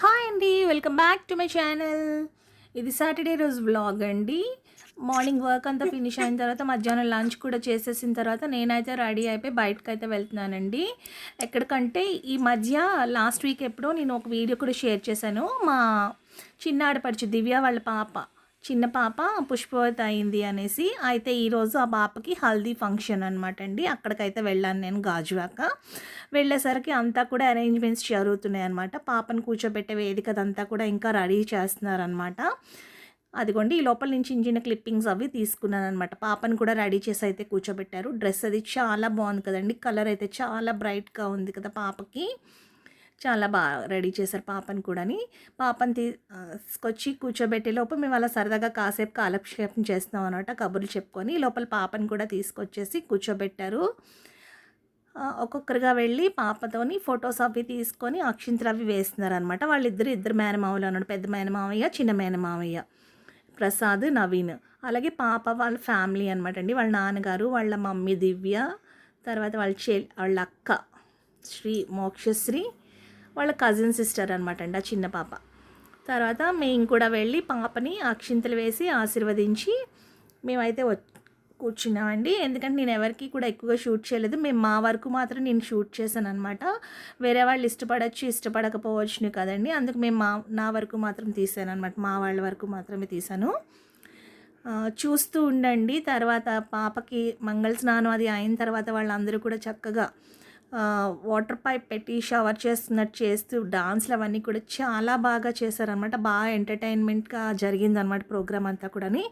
Hi అండి, welcome back to my channel. ఇది Saturday రోజు వ్లాగ్ అండి. మార్నింగ్ వర్క్ అంతా ఫినిష్ అయిన తర్వాత మధ్యాహ్నం లంచ్ కూడా చేసేసిన తర్వాత నేనైతే రెడీ అయిపోయి బయటకు అయితే వెళ్తున్నానండి. ఎక్కడికంటే ఈ మధ్య లాస్ట్ వీక్ ఎప్పుడో నేను ఒక వీడియో కూడా షేర్ చేశాను. మా చిన్న ఆడపడుచు దివ్య వాళ్ళ పాప, చిన్న పాప పుష్పవతి అయింది అనేసి. అయితే ఈరోజు ఆ పాపకి హల్దీ ఫంక్షన్ అనమాట అండి. అక్కడికైతే వెళ్ళాను నేను గాజువాక. వెళ్ళేసరికి అంతా కూడా అరేంజ్మెంట్స్ జరుగుతున్నాయి అనమాట. పాపను కూర్చోబెట్టే వేదిక అదంతా కూడా ఇంకా రెడీ చేస్తున్నారనమాట. అదిగోండి, ఈ లోపల నుంచి చిన్న క్లిప్పింగ్స్ అవి తీసుకున్నాను అనమాట. పాపను కూడా రెడీ చేసి అయితే కూర్చోబెట్టారు. డ్రెస్ అది చాలా బాగుంది కదండి, కలర్ అయితే చాలా బ్రైట్గా ఉంది కదా పాపకి. చాలా బాగా రెడీ చేశారు పాపని కూడాని. పాపని తీసుకొచ్చి కూర్చోబెట్టే లోపు మేము అలా సరదాగా కాసేపు కాలక్షేపం చేస్తాం అనమాట, కబుర్లు చెప్పుకొని. లోపల పాపని కూడా తీసుకొచ్చేసి కూర్చోబెట్టారు. ఒక్కొక్కరుగా వెళ్ళి పాపతోని ఫొటోస్ అవి తీసుకొని అక్షింతలు అవి వేస్తున్నారు అనమాట. ఇద్దరు మేనమామలు అన్నాడు, పెద్ద మేనమామయ్య, చిన్న మేనమామయ్య, ప్రసాద్, నవీన్. అలాగే పాప వాళ్ళ ఫ్యామిలీ అనమాట అండి. వాళ్ళ నాన్నగారు, వాళ్ళ మమ్మీ దివ్య, తర్వాత వాళ్ళ అక్క మోక్షశ్రీ, వాళ్ళ కజిన్ సిస్టర్ అనమాట అండి ఆ చిన్న పాప. తర్వాత మేము కూడా వెళ్ళి పాపని అక్షింతలు వేసి ఆశీర్వదించి మేమైతే కూర్చున్నామండి. ఎందుకంటే నేను ఎవరికి కూడా ఎక్కువగా షూట్ చేయలేదు. మేము మా వరకు మాత్రం నేను షూట్ చేశాను అనమాట. వేరే వాళ్ళు ఇష్టపడకపోవచ్చును కదండి. అందుకు మేము నా వరకు మాత్రం తీసాను అనమాట. మా వాళ్ళ వరకు మాత్రమే తీసాను. చూస్తూ ఉండండి. తర్వాత పాపకి మంగళ స్నానం అది అయిన తర్వాత వాళ్ళందరూ కూడా చక్కగా వాటర్ పైప్ పెట్టి షవర్ చేస్తున్నట్టు చేస్తూ డాన్స్లు అవన్నీ కూడా చాలా బాగా చేశారనమాట. బాగా ఎంటర్టైన్మెంట్గా జరిగిందనమాట ప్రోగ్రామ్ అంతా కూడాని.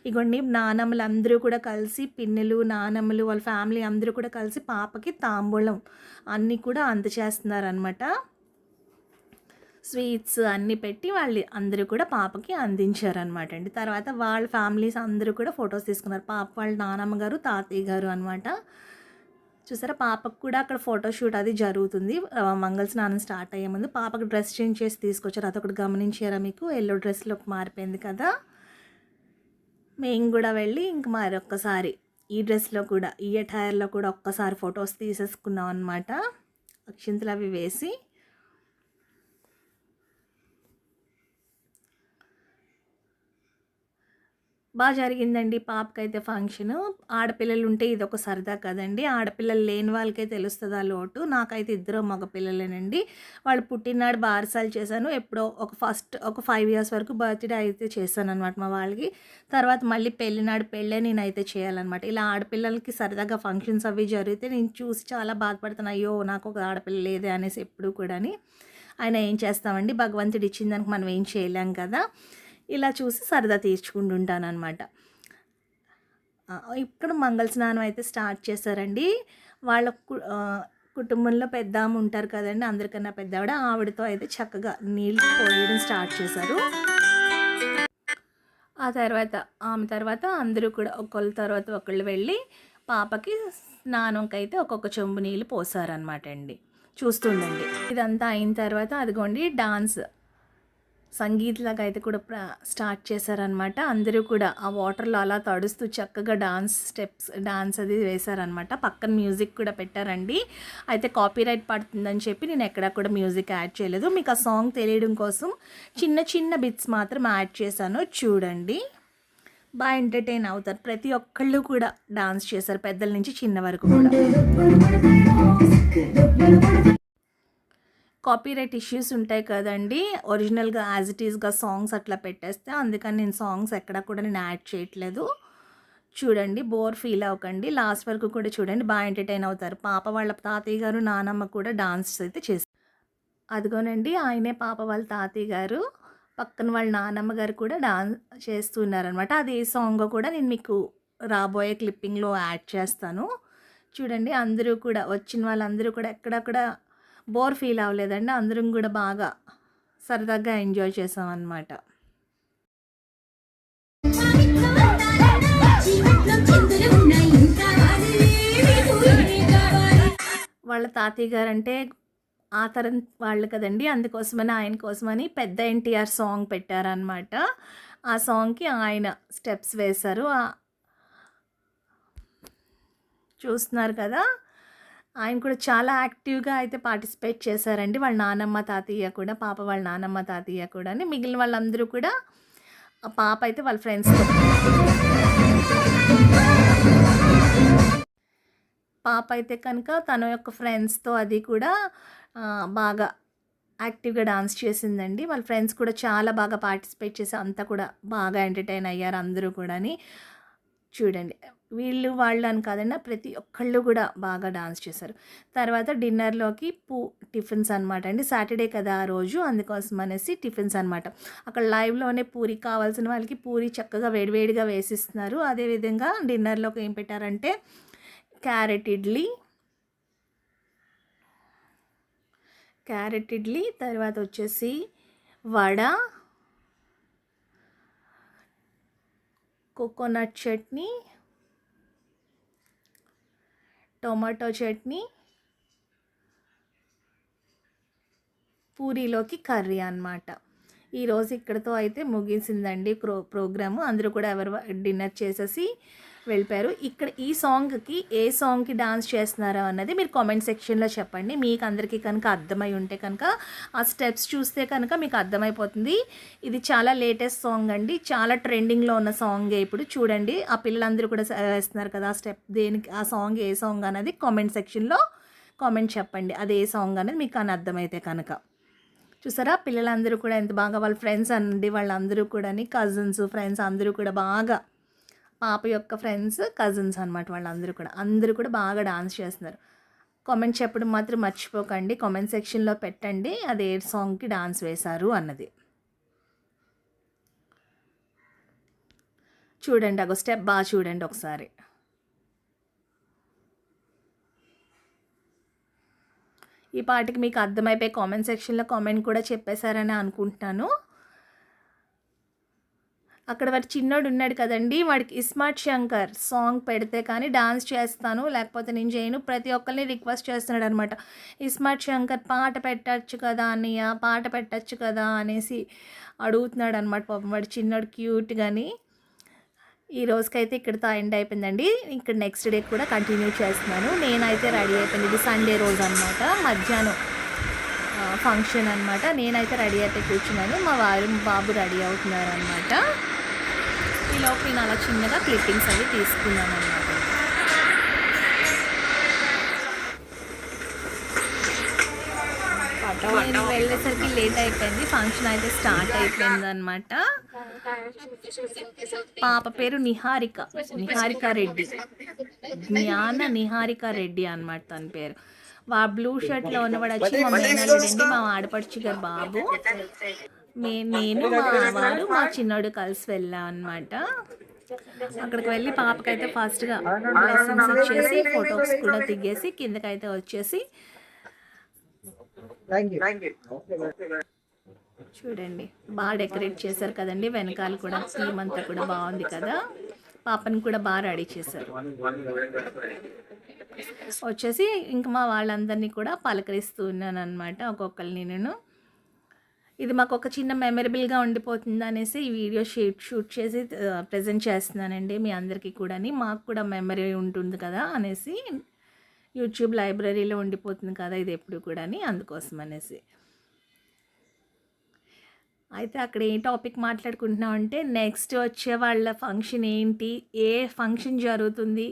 ఇగోండి, నానమ్మలు అందరూ కూడా కలిసి, పిన్నులు, నానమ్మలు, వాళ్ళ ఫ్యామిలీ అందరూ కూడా కలిసి పాపకి తాంబూలం అన్నీ కూడా అందచేస్తున్నారనమాట. స్వీట్స్ అన్నీ పెట్టి వాళ్ళు అందరూ కూడా పాపకి అందించారనమాట అండి. తర్వాత వాళ్ళ ఫ్యామిలీస్ అందరూ కూడా ఫొటోస్ తీసుకున్నారు. పాప వాళ్ళ నానమ్మ గారు, తాతయ్య గారు అనమాట. చూసారా, పాపకు కూడా అక్కడ ఫోటోషూట్ అది జరుగుతుంది. మంగళ స్నానం స్టార్ట్ అయ్యే ముందు పాపకు డ్రెస్ చేంజ్ చేసి తీసుకొచ్చారు. అదొకటి గమనించారా మీకు? ఎల్లో డ్రెస్లోకి మారిపోయింది కదా. మేము కూడా వెళ్ళి ఇంక మరొక్కసారి ఈ డ్రెస్లో కూడా, ఈ అటైర్లో కూడా ఒక్కసారి ఫొటోస్ తీసేసుకున్నాం అనమాట, అక్షింతలు అవి వేసి. బాగా జరిగిందండి పాపకైతే ఫంక్షను. ఆడపిల్లలు ఉంటే ఇది ఒక సరదా కదండి. ఆడపిల్లలు లేని వాళ్ళకే తెలుస్తుంది ఆ లోటు. నాకైతే ఇద్దరు మగపిల్లలేనండి. వాళ్ళు పుట్టినాడు బారసాలు చేశాను. ఎప్పుడో ఒక 5 years వరకు బర్త్డే అయితే చేశాను అనమాట మా వాళ్ళకి. తర్వాత మళ్ళీ పెళ్ళే నేనైతే చేయాలన్నమాట. ఇలా ఆడపిల్లలకి సరదాగా ఫంక్షన్స్ అవి జరిగితే నేను చూసి చాలా బాధపడుతాను. అయ్యో, నాకు ఒక ఆడపిల్ల లేదే అనేసి ఎప్పుడు కూడాని. ఆయన ఏం చేస్తామండి, భగవంతుడు ఇచ్చిన దానికి మనం ఏం చేయలేం కదా. ఇలా చూసి సరదా తీర్చుకుంటుంటాను అనమాట. ఇక్కడ మంగళ స్నానం అయితే స్టార్ట్ చేశారండి. వాళ్ళ కుటుంబంలో పెద్ద ఆమె ఉంటారు కదండి, అందరికన్నా పెద్ద ఆవిడతో అయితే చక్కగా నీళ్ళు పోయడం స్టార్ట్ చేశారు. ఆ తర్వాత ఆమె తర్వాత అందరూ కూడా ఒకళ్ళ తర్వాత ఒకళ్ళు వెళ్ళి పాపకి స్నానంకి అయితే ఒక్కొక్క చెంబు నీళ్ళు పోసారనమాట అండి. చూస్తుండండి. ఇదంతా అయిన తర్వాత అదిగోండి డాన్స్, సంగీత్లాగా అయితే కూడా స్టార్ట్ చేశారనమాట. అందరూ కూడా ఆ వాటర్లో అలా తడుస్తూ చక్కగా డాన్స్ అది వేశారనమాట. పక్కన మ్యూజిక్ కూడా పెట్టారండి. అయితే కాపీరైట్ పడుతుందని చెప్పి నేను ఎక్కడా కూడా మ్యూజిక్ యాడ్ చేయలేదు. మీకు ఆ సాంగ్ తెలియడం కోసం చిన్న బిట్స్ మాత్రం యాడ్ చేశాను. చూడండి, బాగా ఎంటర్టైన్ అవుతారు. ప్రతి ఒక్కళ్ళు కూడా డాన్స్ చేశారు, పెద్దల నుంచి చిన్న వరకు కూడా. కాపీరైట్ ఇష్యూస్ ఉంటాయి కదండి, ఒరిజినల్గా యాజ్ ఇట్ ఈస్గా సాంగ్స్ అట్లా పెట్టేస్తే. అందుకని నేను సాంగ్స్ ఎక్కడ కూడా నేను యాడ్ చేయట్లేదు. చూడండి, బోర్ ఫీల్ అవ్వకండి, లాస్ట్ వరకు కూడా చూడండి, బాగా ఎంటర్టైన్ అవుతారు. పాప వాళ్ళ తాతయ్య గారు, నానమ్మ కూడా డాన్స్ అయితే చేస్తారు. అదిగోనండి, ఆయనే పాప వాళ్ళ తాతయ్య గారు, పక్కన వాళ్ళ నానమ్మ గారు కూడా డాన్స్ చేస్తున్నారనమాట. అది ఏ సాంగ్ కూడా నేను మీకు రాబోయే క్లిప్పింగ్లో యాడ్ చేస్తాను. చూడండి, అందరూ కూడా వచ్చిన వాళ్ళందరూ కూడా ఎక్కడక్కడ బోర్ ఫీల్ అవ్వలేదండి. అందరం కూడా బాగా సరదాగా ఎంజాయ్ చేసామన్నమాట. వాళ్ళ తాతయ్య గారు అంటే ఆ తరం వాళ్ళు కదండి, అందుకోసమని ఆయన కోసమని పెద్ద ఎన్టీఆర్ సాంగ్ పెట్టారనమాట. ఆ సాంగ్కి ఆయన స్టెప్స్ వేశారు. చూస్తున్నారు కదా, ఆయన కూడా చాలా యాక్టివ్‌గా అయితే పార్టిసిపేట్ చేశారండి. వాళ్ళ నానమ్మ, తాతయ్య కూడా, పాప వాళ్ళ నానమ్మ, తాతయ్య కూడాని. మిగిలిన వాళ్ళందరూ కూడా ఆ పాప అయితే వాళ్ళ ఫ్రెండ్స్‌తో పాప అయితే కనుక తన యొక్క ఫ్రెండ్స్‌తో అది కూడా బాగా యాక్టివ్‌గా డాన్స్ చేసిందండి. వాళ్ళ ఫ్రెండ్స్ కూడా చాలా బాగా పార్టిసిపేట్ చేసి అంతా కూడా బాగా ఎంటర్‌టైన్ అయ్యారు అందరూ కూడాని. చూడండి. వీళ్ళు వాళ్ళు అని కాదండి. ప్రతి ఒక్కళ్ళు కూడా బాగా డాన్స్ చేశారు. తర్వాత డిన్నర్‌లోకి టిఫిన్స్ అనమాట అండి. సాటర్‌డే కదా ఆ రోజు. అందుకోసం అనేసి టిఫిన్స్ అనమాట. అక్కడ లైవ్‌లోనే పూరి కావాల్సిన వాళ్ళకి పూరి చక్కగా వేడివేడిగా వేసిస్తున్నారు. అదేవిధంగా డిన్నర్‌లోకి ఏం పెట్టారంటే క్యారెట్ ఇడ్లీ, తర్వాత వచ్చేసి వడ, కోకోనట్ చట్నీ, టొమాటో చట్నీ, పూరీలోకి కర్రీ అన్నమాట. ఈరోజు ఇక్కడితో అయితే ముగిసిందండి ప్రోగ్రాము. అందరూ కూడా ఎవరు డిన్నర్ చేసేసి వెళ్ళిపోయారు. ఇక్కడ ఈ సాంగ్‌కి ఏ సాంగ్‌కి డాన్స్ చేస్తున్నారో అన్నది మీరు కామెంట్ సెక్షన్‌లో చెప్పండి. మీకు అందరికీ కనుక అర్థమై ఉంటే కనుక ఆ స్టెప్స్ చూస్తే కనుక మీకు అర్థమైపోతుంది. ఇది చాలా లేటెస్ట్ సాంగ్ అండి. చాలా ట్రెండింగ్‌లో ఉన్న సాంగే ఇప్పుడు చూడండి. ఆ పిల్లలందరూ కూడా వేస్తున్నారు కదా! ఆ స్టెప్ దేనికి ఆ సాంగ్ ఏ సాంగ్ అనేది కామెంట్ సెక్షన్‌లో కామెంట్ చెప్పండి. అది ఏ సాంగ్ అనేది మీకు అని అర్థమైతే కనుక. చూసారా పిల్లలందరూ కూడా ఎంత బాగా వాళ్ళ ఫ్రెండ్స్ అండి వాళ్ళందరూ కూడాని కజిన్స్, ఫ్రెండ్స్ అందరూ కూడా బాగా పాప యొక్క ఫ్రెండ్స్, కజిన్స్ అనమాట వాళ్ళందరూ కూడా. అందరూ కూడా బాగా డాన్స్ చేస్తున్నారు. కామెంట్ చెప్పడం మాత్రం మర్చిపోకండి. కామెంట్ సెక్షన్‌లో పెట్టండి. అది ఏ సాంగ్‌కి డాన్స్ వేశారు అన్నది. చూడండి అగో స్టెప్ బాగా చూడండి ఒకసారి. ఈ పాటకి మీకు అర్థమైపోయి కామెంట్ సెక్షన్‌లో కామెంట్ కూడా చెప్పేశారని అనుకుంటున్నాను. అక్కడ వాడి చిన్నోడు ఉన్నాడు కదండీ! వాడికి 'ఇస్మార్ట్ శంకర్' సాంగ్ పెడితే కానీ డాన్స్ చేస్తాను, లేకపోతే నేను చేయను. ప్రతి ఒక్కరిని రిక్వెస్ట్ చేస్తున్నాడనమాట. 'ఇస్మార్ట్ శంకర్' పాట పెట్టచ్చు కదా అన్నయ్య, పాట పెట్టచ్చు కదా అనేసి అడుగుతున్నాడనమాట. పాపం వాడు చిన్నోడు క్యూట్‌గాని. ఈ రోజుకైతే ఇక్కడితో ఎండ్ అయిపోయిందండి. ఇక్కడ నెక్స్ట్ డే కూడా కంటిన్యూ చేస్తున్నాను. నేనైతే రెడీ అయిపోయింది. ఇది సండే రోజు అనమాట. మధ్యాహ్నం ఫంక్షన్ అనమాట. నేనైతే రెడీ అయిపోయి కూర్చున్నాను. మా వారు, మా బాబు రెడీ అవుతున్నారనమాట. ఈలోపు నేను అలా చిన్నగా క్లిప్పింగ్స్ అవి తీసుకున్నాను అనమాట. నేను వెళ్ళేసరికి లేట్ అయిపోయింది. ఫంక్షన్ అయితే స్టార్ట్ అయిపోయింది అనమాట. పాప పేరు నిహారిక రెడ్డి, జ్ఞాన నిహారిక రెడ్డి అనమాట తన పేరు. బ్లూ షర్ట్లో ఉన్నవాడు వచ్చి మా మేనల్లుడండి, మా ఆడపడుచు గారు బాబు. నేను మా వారు మా చిన్నోడు కలిసి వెళ్ళాం అనమాట. అక్కడికి వెళ్ళి పాపకైతే ఫాస్ట్గా బ్లెస్సింగ్స్ వచ్చేసి ఫొటోస్ కూడా దిగేసి కిందకైతే వచ్చేసి చూడండి బాగా డెకరేట్ చేశారు కదండి. వెనకాల కూడా థీమ్ అంతా కూడా బాగుంది కదా. పాపని కూడా బాగా రెడీ చేశారు. వచ్చేసి ఇంక మా వాళ్ళందరినీ కూడా పలకరిస్తూ ఉన్నాను అనమాట. ఒక్కొక్కరిని నేను ఇది మాకు ఒక చిన్న మెమరబుల్గా ఉండిపోతుంది అనేసి ఈ వీడియో షూట్ చేసి ప్రజెంట్ చేస్తున్నానండి మీ అందరికీ కూడా. మాకు కూడా మెమరీ ఉంటుంది కదా అనేసి, యూట్యూబ్ లైబ్రరీలో ఉండిపోతుంది కదా ఇది ఎప్పుడు కూడా అందుకోసం అనేసి. అయితే అక్కడ ఏ టాపిక్ మాట్లాడుకుంటున్నాం అంటే నెక్స్ట్ వచ్చే వాళ్ళ ఫంక్షన్ ఏంటి, ఏ ఫంక్షన్ జరుగుతుంది,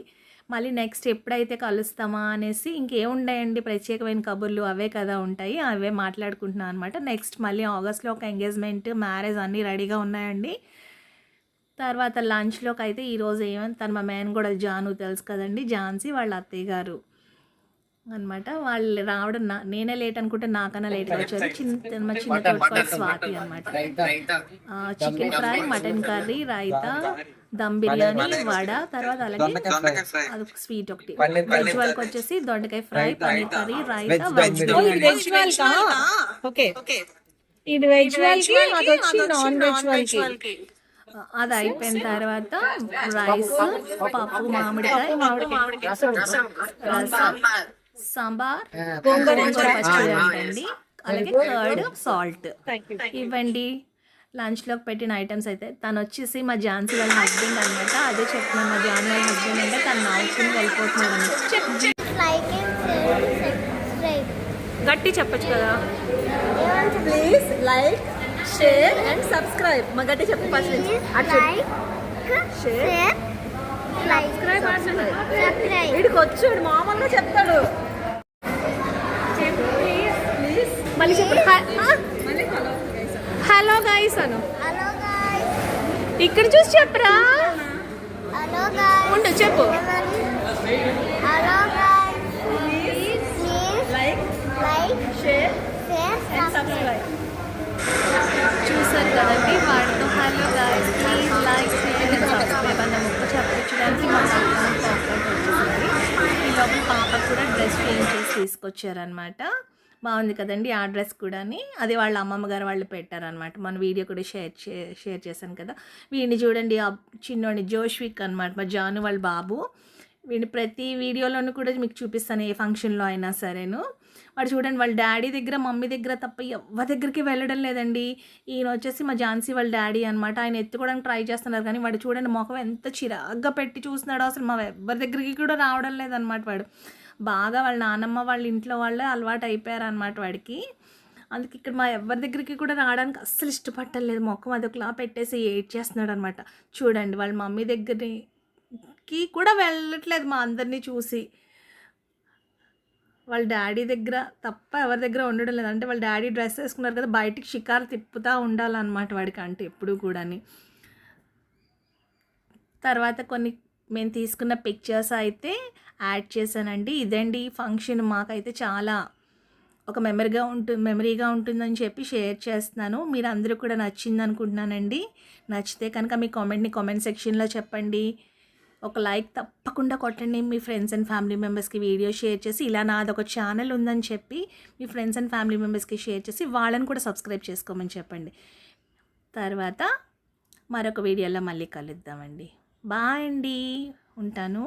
మళ్ళీ నెక్స్ట్ ఎప్పుడైతే కలుస్తామా అనేసి. ఇంకేముంటాయండి ప్రత్యేకమైన కబుర్లు, అవే కదా ఉంటాయి, అవే మాట్లాడుకుంటున్నాం అనమాట. నెక్స్ట్ మళ్ళీ ఆగస్ట్లో ఒక ఎంగేజ్మెంట్, మ్యారేజ్ అన్నీ రెడీగా ఉన్నాయండి. తర్వాత లంచ్లోకి అయితే ఈరోజు ఏమని తన మా మేన్ కూడా జాను తెలుసు కదండి, ఝాన్సీ వాళ్ళ అత్తయ్య గారు అనమాట. వాళ్ళు రావడం నేనే లేట్ అనుకుంటే నాకన్నా లేట్గా వచ్చారు. మా చిన్న తోటి స్వాతి అనమాట. Chicken fry, mutton curry, raita, dum biryani, vada, తర్వాత అలాగే అదొక స్వీట్ ఒకటి. వెజ్ వాళ్ళకి వచ్చేసి దొండకాయ fry, paneer curry, raita, veg ఇది వెజ్ వాళ్ళకి, అది వచ్చి నాన్ వెజ్ వాళ్ళకి. అది అయిపోయిన తర్వాత రైస్, పప్పు, మామిడికాయ, రసం, సాంబార్, గోంగూర పచ్చడి అంటండి, అలాగే కర్డ్, సాల్ట్ ఇవ్వండి లంచ్లోకి పెట్టిన ఐటమ్స్. అయితే తను వచ్చేసి మా ఝాన్సీ వాళ్ళ హస్బెండ్ అనమాట. అదే చెప్తున్నాను, మా జాన్ వాళ్ళ హస్బెండ్ అంటే తను నవ్వుకుని వెళ్ళిపోతున్నాడు అనమాట. గట్టి చెప్పొచ్చు కదా. Please like share and subscribe. మా గట్టి చెప్పు ఫస్ట్ నుంచి. Share subscribe. వీడికి వచ్చు, వీడు మామూలుగా చెప్తాడు. ప్లీజ్ మళ్ళీ చెప్పు. హలో గైస్ అను. ఇక్కడ చూసి చెప్పరా. ఉండు చెప్పు. Like share and subscribe. చూసారు కదండి వాడితో hello guys please like share and subscribe అన్న ముక్క చెప్పించడానికి మా వచ్చేసింది. ఈ లోపల పాప కూడా డ్రెస్ చేంజ్ చేసి తీసుకొచ్చారనమాట. బాగుంది కదండి ఆ డ్రెస్ కూడాని. అది వాళ్ళ అమ్మమ్మ గారు వాళ్ళు పెట్టారనమాట. మన వీడియో కూడా షేర్ చేశాను కదా. వీడిని చూడండి, ఆ చిన్నోడిని జోష్విక్ అనమాట, మా జాను వాళ్ళ బాబు. వీడిని ప్రతి వీడియోలోనూ కూడా మీకు చూపిస్తాను, ఏ ఫంక్షన్లో అయినా సరేను. వాడు చూడండి వాళ్ళ డాడీ దగ్గర మమ్మీ దగ్గర తప్ప ఎవరి దగ్గరికి వెళ్ళడం లేదండి. ఈయన వచ్చేసి మా ఝాన్సీ వాళ్ళ డాడీ అనమాట. ఆయన ఎత్తుకోవడానికి ట్రై చేస్తున్నారు కానీ వాడు చూడండి ముఖం ఎంత చిరాగ్గా పెట్టి చూస్తున్నాడో. అసలు మా ఎవరి దగ్గరికి కూడా రావడం లేదనమాట. వాడు బాగా వాళ్ళ నాన్నమ్మ వాళ్ళ ఇంట్లో వాళ్ళే అలవాటు అయిపోయారనమాట వాడికి. అందుకే ఇక్కడ మా ఎవరి దగ్గరికి కూడా రావడానికి అస్సలు ఇష్టపట్టలేదు. ముఖం అదొకలా పెట్టేసి ఏడ్చేస్తున్నాడు అనమాట. చూడండి వాళ్ళ మమ్మీ దగ్గరికి కూడా వెళ్ళట్లేదు మా అందరినీ చూసి. వాళ్ళ డాడీ దగ్గర తప్ప ఎవరి దగ్గర ఉండడం లేదు. అంటే వాళ్ళ డాడీ డ్రెస్ వేసుకున్నారు కదా, బయటికి షికారు తిప్పుతూ ఉండాలన్నమాట వాడికి, అంటే ఎప్పుడు కూడాని. తర్వాత కొన్ని మేము తీసుకున్న పిక్చర్స్ అయితే యాడ్ చేశానండి. ఇదండి ఫంక్షన్. మాకైతే చాలా ఒక మెమరీగా ఉంటుందని చెప్పి షేర్ చేస్తున్నాను. మీరు అందరూ కూడా నచ్చింది అనుకుంటున్నానండి. నచ్చితే కనుక మీ కామెంట్ సెక్షన్లో చెప్పండి. ఒక లైక్ తప్పకుండా కొట్టండి. మీ ఫ్రెండ్స్ అండ్ ఫ్యామిలీ మెంబర్స్కి వీడియో షేర్ చేసి, ఇలా నాదొక ఛానల్ ఉందని చెప్పి మీ ఫ్రెండ్స్ అండ్ ఫ్యామిలీ మెంబర్స్కి షేర్ చేసి వాళ్ళని కూడా సబ్స్క్రైబ్ చేసుకోమని చెప్పండి. తర్వాత మరొక వీడియోలో మళ్ళీ కలుద్దామండి. బాయ్ అండి, ఉంటాను.